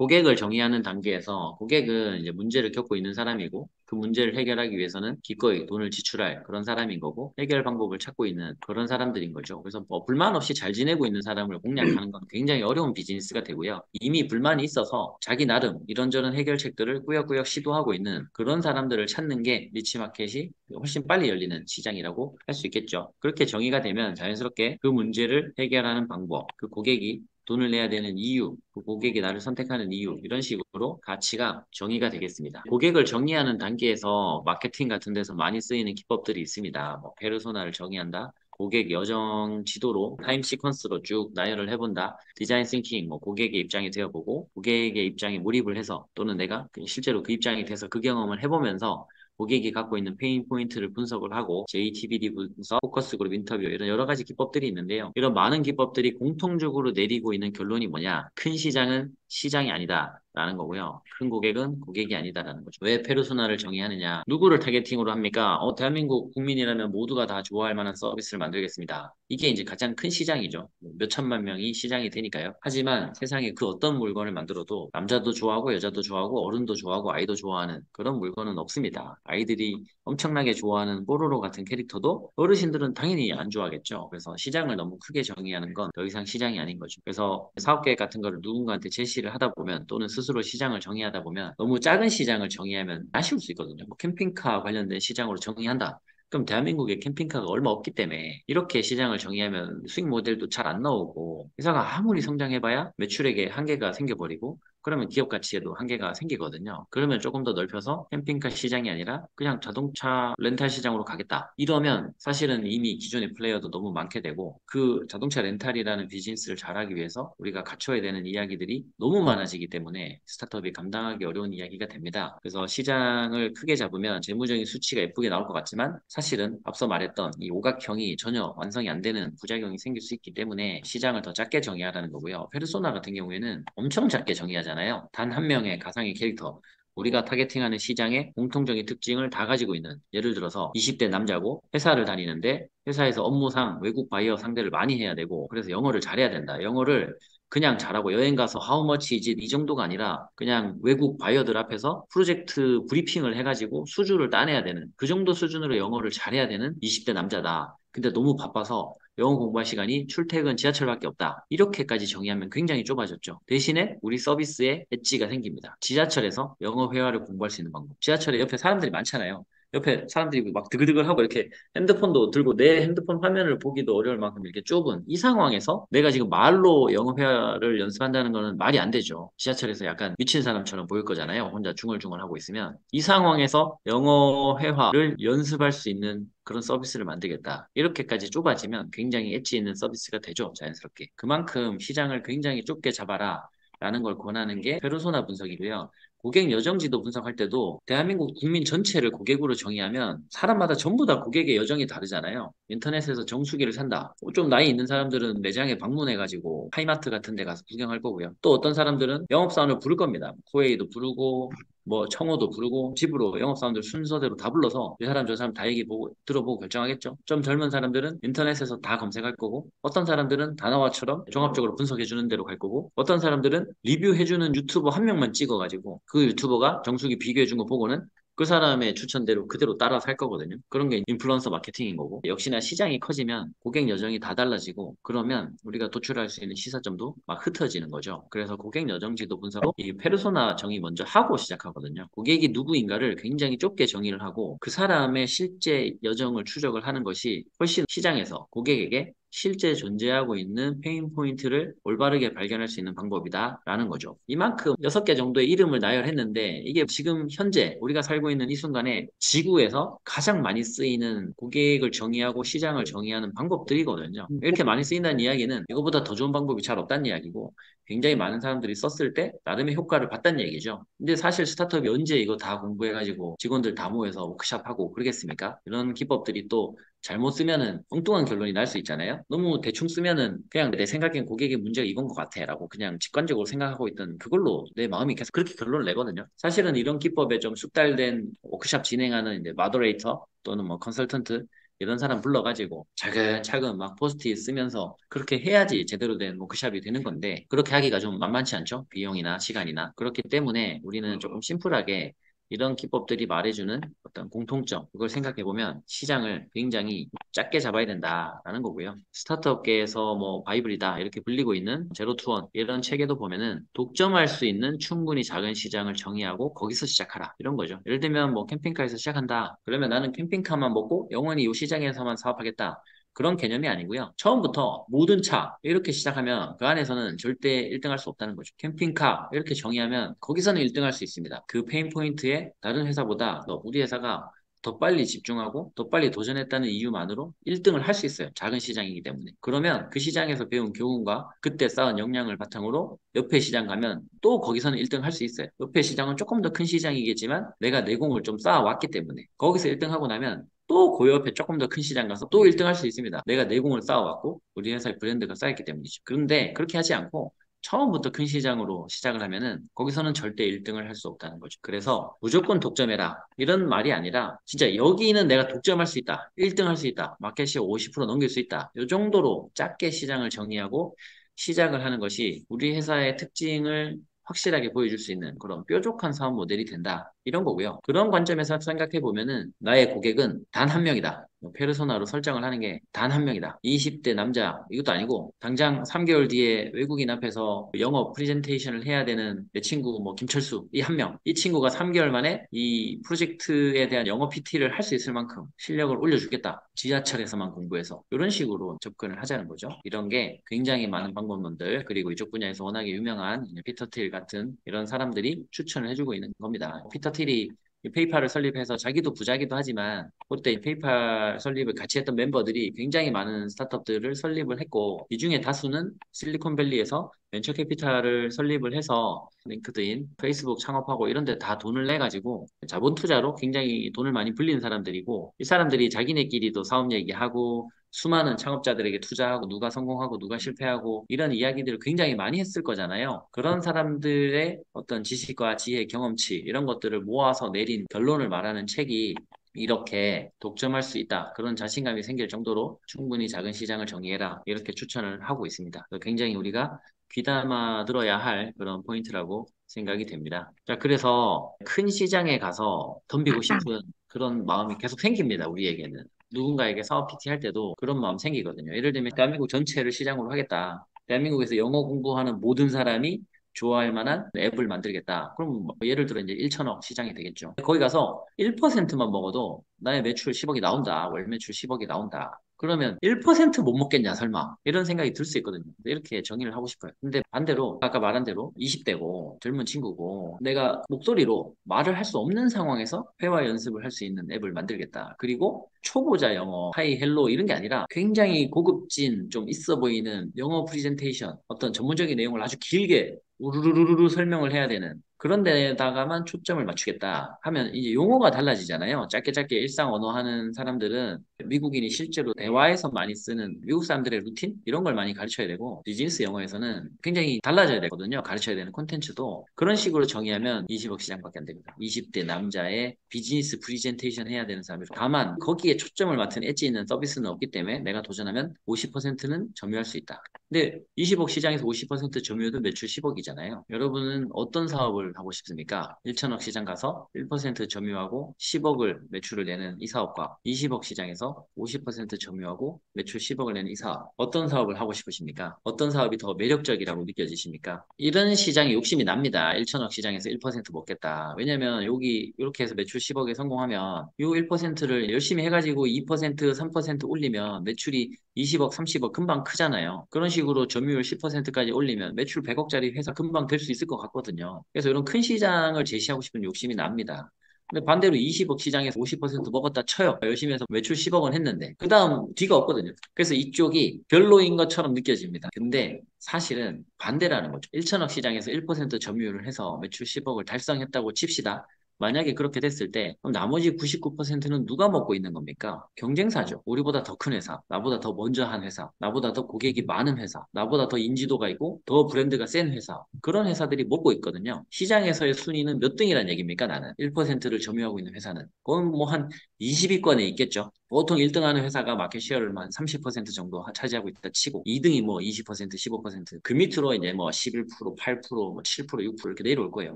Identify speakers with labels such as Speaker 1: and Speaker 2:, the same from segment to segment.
Speaker 1: 고객을 정의하는 단계에서 고객은 이제 문제를 겪고 있는 사람이고 그 문제를 해결하기 위해서는 기꺼이 돈을 지출할 그런 사람인 거고 해결 방법을 찾고 있는 그런 사람들인 거죠. 그래서 뭐 불만 없이 잘 지내고 있는 사람을 공략하는 건 굉장히 어려운 비즈니스가 되고요. 이미 불만이 있어서 자기 나름 이런저런 해결책들을 꾸역꾸역 시도하고 있는 그런 사람들을 찾는 게 니치마켓이 훨씬 빨리 열리는 시장이라고 할 수 있겠죠. 그렇게 정의가 되면 자연스럽게 그 문제를 해결하는 방법, 그 고객이 돈을 내야 되는 이유, 그 고객이 나를 선택하는 이유, 이런 식으로 가치가 정의가 되겠습니다. 고객을 정의하는 단계에서 마케팅 같은 데서 많이 쓰이는 기법들이 있습니다. 뭐, 페르소나를 정의한다. 고객 여정 지도로 타임 시퀀스로 쭉 나열을 해본다. 디자인 싱킹, 뭐 고객의 입장이 되어보고 고객의 입장에 몰입을 해서 또는 내가 실제로 그 입장이 돼서 그 경험을 해보면서 고객이 갖고 있는 페인 포인트를 분석을 하고 JTBD 분석, 포커스 그룹 인터뷰 이런 여러 가지 기법들이 있는데요. 이런 많은 기법들이 공통적으로 내리고 있는 결론이 뭐냐? 큰 시장은 시장이 아니다. 라는 거고요. 큰 고객은 고객이 아니다라는 거죠. 왜 페르소나를 정의하느냐? 누구를 타겟팅으로 합니까? 대한민국 국민이라면 모두가 다 좋아할 만한 서비스를 만들겠습니다. 이게 이제 가장 큰 시장이죠. 몇 천만 명이 시장이 되니까요. 하지만 세상에 그 어떤 물건을 만들어도 남자도 좋아하고 여자도 좋아하고 어른도 좋아하고 아이도 좋아하는 그런 물건은 없습니다. 아이들이 엄청나게 좋아하는 뽀로로 같은 캐릭터도 어르신들은 당연히 안 좋아하겠죠. 그래서 시장을 너무 크게 정의하는 건 더 이상 시장이 아닌 거죠. 그래서 사업 계획 같은 거를 누군가한테 제시를 하다 보면 또는 스스로 시장을 정의하다 보면 너무 작은 시장을 정의하면 아쉬울 수 있거든요. 뭐 캠핑카 관련된 시장으로 정의한다. 그럼 대한민국에 캠핑카가 얼마 없기 때문에 이렇게 시장을 정의하면 수익 모델도 잘 안 나오고 회사가 아무리 성장해봐야 매출액에 한계가 생겨버리고 그러면 기업 가치에도 한계가 생기거든요. 그러면 조금 더 넓혀서 캠핑카 시장이 아니라 그냥 자동차 렌탈 시장으로 가겠다. 이러면 사실은 이미 기존의 플레이어도 너무 많게 되고 그 자동차 렌탈이라는 비즈니스를 잘하기 위해서 우리가 갖춰야 되는 이야기들이 너무 많아지기 때문에 스타트업이 감당하기 어려운 이야기가 됩니다. 그래서 시장을 크게 잡으면 재무적인 수치가 예쁘게 나올 것 같지만 사실은 앞서 말했던 이 오각형이 전혀 완성이 안 되는 부작용이 생길 수 있기 때문에 시장을 더 작게 정의하라는 거고요. 페르소나 같은 경우에는 엄청 작게 정의하잖아요. 단 한 명의 가상의 캐릭터. 우리가 타겟팅하는 시장의 공통적인 특징을 다 가지고 있는 예를 들어서 20대 남자고 회사를 다니는데 회사에서 업무상 외국 바이어 상대를 많이 해야 되고 그래서 영어를 잘해야 된다. 영어를 그냥 잘하고 여행 가서 how much is it 이 정도가 아니라 그냥 외국 바이어들 앞에서 프로젝트 브리핑을 해가지고 수주를 따내야 되는 그 정도 수준으로 영어를 잘해야 되는 20대 남자다. 근데 너무 바빠서 영어 공부할 시간이 출퇴근 지하철밖에 없다. 이렇게까지 정의하면 굉장히 좁아졌죠. 대신에 우리 서비스에 엣지가 생깁니다. 지하철에서 영어 회화를 공부할 수 있는 방법. 지하철에 옆에 사람들이 많잖아요. 옆에 사람들이 막 드글드글 하고 이렇게 핸드폰도 들고 내 핸드폰 화면을 보기도 어려울 만큼 이렇게 좁은 이 상황에서 내가 지금 말로 영어 회화를 연습한다는 거는 말이 안 되죠. 지하철에서 약간 미친 사람처럼 보일 거잖아요. 혼자 중얼중얼 하고 있으면. 이 상황에서 영어 회화를 연습할 수 있는 그런 서비스를 만들겠다. 이렇게까지 좁아지면 굉장히 엣지 있는 서비스가 되죠. 자연스럽게. 그만큼 시장을 굉장히 좁게 잡아라. 라는 걸 권하는 게 페르소나 분석이고요. 고객 여정지도 분석할 때도 대한민국 국민 전체를 고객으로 정의하면 사람마다 전부 다 고객의 여정이 다르잖아요. 인터넷에서 정수기를 산다. 좀 나이 있는 사람들은 매장에 방문해가지고 하이마트 같은 데 가서 구경할 거고요. 또 어떤 사람들은 영업사원을 부를 겁니다. 코웨이도 부르고 뭐 청어도 부르고 집으로 영업사원들 순서대로 다 불러서 이 사람 저 사람 다 얘기 보고 들어보고 결정하겠죠. 좀 젊은 사람들은 인터넷에서 다 검색할 거고 어떤 사람들은 다나와처럼 종합적으로 분석해 주는 대로 갈 거고 어떤 사람들은 리뷰해 주는 유튜버 한 명만 찍어가지고 그 유튜버가 정수기 비교해 준 거 보고는 그 사람의 추천대로 그대로 따라 살 거거든요. 그런 게 인플루언서 마케팅인 거고. 역시나 시장이 커지면 고객 여정이 다 달라지고 그러면 우리가 도출할 수 있는 시사점도 막 흩어지는 거죠. 그래서 고객 여정 지도 분석도 이 페르소나 정의 먼저 하고 시작하거든요. 고객이 누구인가를 굉장히 좁게 정의를 하고 그 사람의 실제 여정을 추적을 하는 것이 훨씬 시장에서 고객에게 실제 존재하고 있는 페인 포인트를 올바르게 발견할 수 있는 방법이다라는 거죠. 이만큼 6개 정도의 이름을 나열했는데 이게 지금 현재 우리가 살고 있는 이 순간에 지구에서 가장 많이 쓰이는 고객을 정의하고 시장을 정의하는 방법들이거든요. 이렇게 많이 쓰인다는 이야기는 이거보다 더 좋은 방법이 잘 없다는 이야기고 굉장히 많은 사람들이 썼을 때 나름의 효과를 봤다는 얘기죠. 근데 사실 스타트업이 언제 이거 다 공부해가지고 직원들 다 모여서 워크샵하고 그러겠습니까? 이런 기법들이 또 잘못 쓰면은 엉뚱한 결론이 날 수 있잖아요. 너무 대충 쓰면은 그냥 내 생각엔 고객의 문제가 이건 것 같아라고 그냥 직관적으로 생각하고 있던 그걸로 내 마음이 계속 그렇게 결론을 내거든요. 사실은 이런 기법에 좀 숙달된 워크샵 진행하는 이제 마더레이터 또는 뭐 컨설턴트 이런 사람 불러가지고 차근차근 막 포스트잇 쓰면서 그렇게 해야지 제대로 된 워크샵이 되는 건데 그렇게 하기가 좀 만만치 않죠? 비용이나 시간이나. 그렇기 때문에 우리는 조금 심플하게 이런 기법들이 말해주는 어떤 공통점, 그걸 생각해보면 시장을 굉장히 작게 잡아야 된다라는 거고요. 스타트업계에서 뭐 바이블이다 이렇게 불리고 있는 제로 투원 이런 책에도 보면은 독점할 수 있는 충분히 작은 시장을 정의하고 거기서 시작하라 이런 거죠. 예를 들면 뭐 캠핑카에서 시작한다. 그러면 나는 캠핑카만 먹고 영원히 이 시장에서만 사업하겠다. 그런 개념이 아니고요. 처음부터 모든 차 이렇게 시작하면 그 안에서는 절대 1등 할 수 없다는 거죠. 캠핑카 이렇게 정의하면 거기서는 1등 할 수 있습니다. 그 페인 포인트에 다른 회사보다 우리 회사가 더 빨리 집중하고 더 빨리 도전했다는 이유만으로 1등을 할 수 있어요. 작은 시장이기 때문에. 그러면 그 시장에서 배운 교훈과 그때 쌓은 역량을 바탕으로 옆에 시장 가면 또 거기서는 1등 할 수 있어요. 옆에 시장은 조금 더 큰 시장이겠지만 내가 내공을 좀 쌓아왔기 때문에 거기서 1등 하고 나면 또 그 옆에 조금 더 큰 시장 가서 또 1등 할 수 있습니다. 내가 내공을 쌓아왔고 우리 회사의 브랜드가 쌓였기 때문이죠. 그런데 그렇게 하지 않고 처음부터 큰 시장으로 시작을 하면은 거기서는 절대 1등을 할 수 없다는 거죠. 그래서 무조건 독점해라. 이런 말이 아니라 진짜 여기는 내가 독점할 수 있다. 1등 할 수 있다. 마켓시 50% 넘길 수 있다. 이 정도로 작게 시장을 정의하고 시작을 하는 것이 우리 회사의 특징을 확실하게 보여줄 수 있는 그런 뾰족한 사업 모델이 된다. 이런 거고요. 그런 관점에서 생각해 보면은 나의 고객은 단 한 명이다. 페르소나로 설정을 하는 게 단 한 명이다. 20대 남자 이것도 아니고 당장 3개월 뒤에 외국인 앞에서 영어 프레젠테이션을 해야 되는 내 친구 뭐 김철수 이 한 명. 이 친구가 3개월 만에 이 프로젝트에 대한 영어 PT를 할 수 있을 만큼 실력을 올려주겠다. 지하철에서만 공부해서 이런 식으로 접근을 하자는 거죠. 이런 게 굉장히 많은 방법론들 그리고 이쪽 분야에서 워낙에 유명한 피터 틸 같은 이런 사람들이 추천을 해주고 있는 겁니다. 피터 틸이 페이팔을 설립해서 자기도 부자기도 하지만 그때 페이팔 설립을 같이 했던 멤버들이 굉장히 많은 스타트업들을 설립을 했고 이 중에 다수는 실리콘밸리에서 벤처 캐피탈을 설립을 해서 링크드인, 페이스북 창업하고 이런 데 다 돈을 내가지고 자본 투자로 굉장히 돈을 많이 불리는 사람들이고 이 사람들이 자기네끼리도 사업 얘기하고 수많은 창업자들에게 투자하고 누가 성공하고 누가 실패하고 이런 이야기들을 굉장히 많이 했을 거잖아요. 그런 사람들의 어떤 지식과 지혜, 경험치 이런 것들을 모아서 내린 결론을 말하는 책이 이렇게 독점할 수 있다. 그런 자신감이 생길 정도로 충분히 작은 시장을 정의해라. 이렇게 추천을 하고 있습니다. 굉장히 우리가 귀담아 들어야 할 그런 포인트라고 생각이 됩니다. 자, 그래서 큰 시장에 가서 덤비고 싶은 그런 마음이 계속 생깁니다. 우리에게는. 누군가에게 사업 PT 할 때도 그런 마음 생기거든요. 예를 들면 대한민국 전체를 시장으로 하겠다. 대한민국에서 영어 공부하는 모든 사람이 좋아할 만한 앱을 만들겠다. 그럼 뭐 예를 들어 이제 1천억 시장이 되겠죠. 거기 가서 1%만 먹어도 나의 매출 10억이 나온다. 월 매출 10억이 나온다. 그러면 1% 못 먹겠냐, 설마. 이런 생각이 들 수 있거든요. 이렇게 정의를 하고 싶어요. 근데 반대로, 아까 말한 대로 20대고 젊은 친구고 내가 목소리로 말을 할 수 없는 상황에서 회화 연습을 할 수 있는 앱을 만들겠다. 그리고 초보자 영어, 하이, 헬로 이런 게 아니라 굉장히 고급진, 좀 있어 보이는 영어 프레젠테이션, 어떤 전문적인 내용을 아주 길게 우르르르르 설명을 해야 되는 그런 데다가만 초점을 맞추겠다 하면 이제 용어가 달라지잖아요. 짧게 짧게 일상 언어 하는 사람들은 미국인이 실제로 대화에서 많이 쓰는 미국 사람들의 루틴 이런 걸 많이 가르쳐야 되고 비즈니스 영어에서는 굉장히 달라져야 되거든요. 가르쳐야 되는 콘텐츠도 그런 식으로 정의하면 20억 시장밖에 안 됩니다. 20대 남자의 비즈니스 프레젠테이션 해야 되는 사람이 다만 거기에 초점을 맞춘 엣지 있는 서비스는 없기 때문에 내가 도전하면 50%는 점유할 수 있다. 근데 20억 시장에서 50% 점유율도 매출 10억이잖아요. 여러분은 어떤 사업을 하고 싶습니까? 1천억 시장 가서 1% 점유하고 10억을 매출을 내는 이 사업과 20억 시장에서 50% 점유하고 매출 10억을 내는 이 사업. 어떤 사업을 하고 싶으십니까? 어떤 사업이 더 매력적이라고 느껴지십니까? 이런 시장에 욕심이 납니다. 1천억 시장에서 1% 먹겠다. 왜냐면 여기 이렇게 해서 매출 10억에 성공하면 이 1%를 열심히 해가지고 2%, 3% 올리면 매출이 20억, 30억 금방 크잖아요. 그런 식으로 점유율 10%까지 올리면 매출 100억짜리 회사 금방 될 수 있을 것 같거든요. 그래서 이런 큰 시장을 제시하고 싶은 욕심이 납니다. 근데 반대로 20억 시장에서 50% 먹었다 쳐요. 열심히 해서 매출 10억은 했는데 그 다음 뒤가 없거든요. 그래서 이쪽이 별로인 것처럼 느껴집니다. 근데 사실은 반대라는 거죠. 1천억 시장에서 1% 점유율을 해서 매출 10억을 달성했다고 칩시다. 만약에 그렇게 됐을 때 그럼 나머지 99%는 누가 먹고 있는 겁니까? 경쟁사죠. 우리보다 더 큰 회사, 나보다 더 먼저 한 회사, 나보다 더 고객이 많은 회사, 나보다 더 인지도가 있고 더 브랜드가 센 회사. 그런 회사들이 먹고 있거든요. 시장에서의 순위는 몇 등이란 얘기입니까, 나는? 1%를 점유하고 있는 회사는. 그건 뭐 한 20위권에 있겠죠. 보통 1등 하는 회사가 마켓 시어를 한 30% 정도 차지하고 있다 치고 2등이 뭐 20%, 15%, 그 밑으로 이제 뭐 11%, 8%, 뭐 7%, 6% 이렇게 내려올 거예요.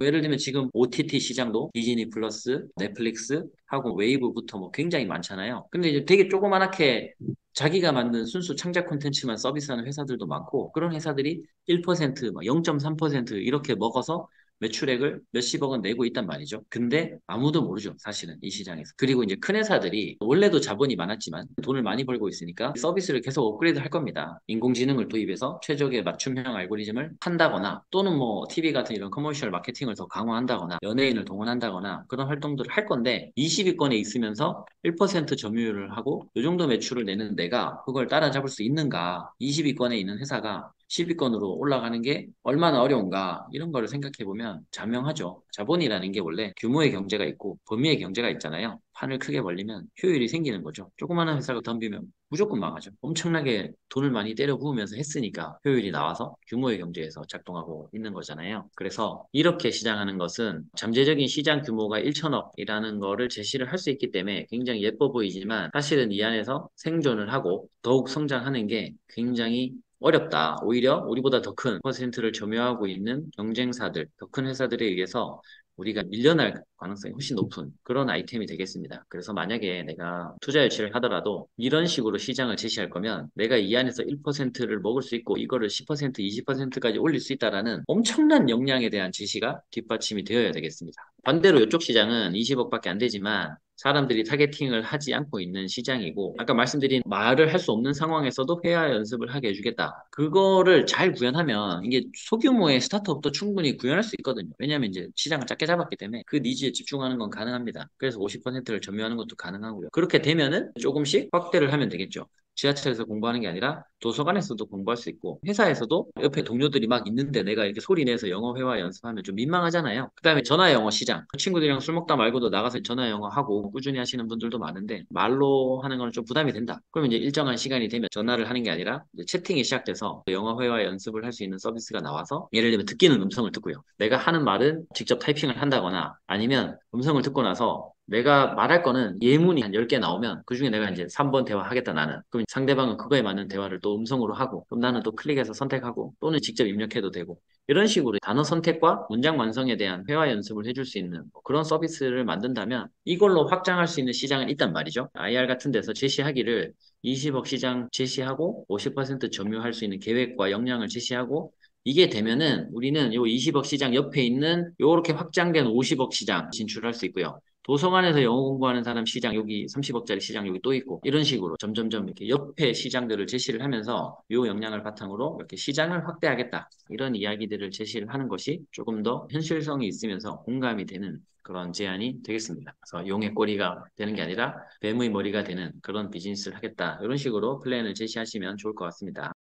Speaker 1: 예를 들면 지금 OTT 시장도 디즈니 플러스, 넷플릭스 하고 웨이브부터 뭐 굉장히 많잖아요. 근데 이제 되게 조그맣게 자기가 만든 순수 창작 콘텐츠만 서비스하는 회사들도 많고 그런 회사들이 1%, 0.3% 이렇게 먹어서 매출액을 몇십억 원 내고 있단 말이죠. 근데 아무도 모르죠, 사실은 이 시장에서. 그리고 이제 큰 회사들이 원래도 자본이 많았지만 돈을 많이 벌고 있으니까 서비스를 계속 업그레이드 할 겁니다. 인공지능을 도입해서 최적의 맞춤형 알고리즘을 한다거나 또는 뭐 TV 같은 이런 커머셜 마케팅을 더 강화한다거나 연예인을 동원한다거나 그런 활동들을 할 건데 20위권에 있으면서 1% 점유율을 하고 이 정도 매출을 내는 내가 그걸 따라잡을 수 있는가? 20위권에 있는 회사가 10위권으로 올라가는 게 얼마나 어려운가 이런 거를 생각해 보면 자명하죠. 자본이라는 게 원래 규모의 경제가 있고 범위의 경제가 있잖아요. 판을 크게 벌리면 효율이 생기는 거죠. 조그마한 회사가 덤비면 무조건 망하죠. 엄청나게 돈을 많이 때려 부으면서 했으니까 효율이 나와서 규모의 경제에서 작동하고 있는 거잖아요. 그래서 이렇게 시장하는 것은 잠재적인 시장 규모가 1천억이라는 거를 제시를 할 수 있기 때문에 굉장히 예뻐 보이지만 사실은 이 안에서 생존을 하고 더욱 성장하는 게 굉장히 어렵다. 오히려 우리보다 더 큰 퍼센트를 점유하고 있는 경쟁사들, 더 큰 회사들에 의해서 우리가 밀려날 가능성이 훨씬 높은 그런 아이템이 되겠습니다. 그래서 만약에 내가 투자 유치를 하더라도 이런 식으로 시장을 제시할 거면 내가 이 안에서 1%를 먹을 수 있고 이거를 10%, 20%까지 올릴 수 있다라는 엄청난 역량에 대한 제시가 뒷받침이 되어야 되겠습니다. 반대로 이쪽 시장은 20억밖에 안 되지만 사람들이 타겟팅을 하지 않고 있는 시장이고 아까 말씀드린 말을 할 수 없는 상황에서도 회화 연습을 하게 해주겠다. 그거를 잘 구현하면 이게 소규모의 스타트업도 충분히 구현할 수 있거든요. 왜냐하면 이제 시장을 작게 잡았기 때문에 그 니즈에 집중하는 건 가능합니다. 그래서 50%를 점유하는 것도 가능하고요. 그렇게 되면은 조금씩 확대를 하면 되겠죠. 지하철에서 공부하는 게 아니라 도서관에서도 공부할 수 있고 회사에서도 옆에 동료들이 막 있는데 내가 이렇게 소리 내서 영어 회화 연습하면 좀 민망하잖아요. 그다음에 전화 영어 시장. 친구들이랑 술 먹다 말고도 나가서 전화 영어 하고 꾸준히 하시는 분들도 많은데 말로 하는 건 좀 부담이 된다. 그러면 이제 일정한 시간이 되면 전화를 하는 게 아니라 이제 채팅이 시작돼서 영어 회화 연습을 할 수 있는 서비스가 나와서 예를 들면 듣기는 음성을 듣고요. 내가 하는 말은 직접 타이핑을 한다거나 아니면 음성을 듣고 나서 내가 말할 거는 예문이 한 10개 나오면 그중에 내가 이제 3번 대화 하겠다 나는. 그럼 상대방은 그거에 맞는 대화를 또 음성으로 하고 그럼 나는 또 클릭해서 선택하고 또는 직접 입력해도 되고 이런 식으로 단어 선택과 문장 완성에 대한 회화 연습을 해줄 수 있는 뭐 그런 서비스를 만든다면 이걸로 확장할 수 있는 시장은 있단 말이죠. IR 같은 데서 제시하기를 20억 시장 제시하고 50% 점유할 수 있는 계획과 역량을 제시하고 이게 되면은 우리는 요 20억 시장 옆에 있는 요렇게 확장된 50억 시장 진출할 수 있고요. 도서관에서 영어 공부하는 사람 시장 여기 30억짜리 시장 여기 또 있고 이런 식으로 점점점 이렇게 옆에 시장들을 제시를 하면서 요 역량을 바탕으로 이렇게 시장을 확대하겠다 이런 이야기들을 제시를 하는 것이 조금 더 현실성이 있으면서 공감이 되는 그런 제안이 되겠습니다. 그래서 용의 꼬리가 되는 게 아니라 뱀의 머리가 되는 그런 비즈니스를 하겠다 이런 식으로 플랜을 제시하시면 좋을 것 같습니다.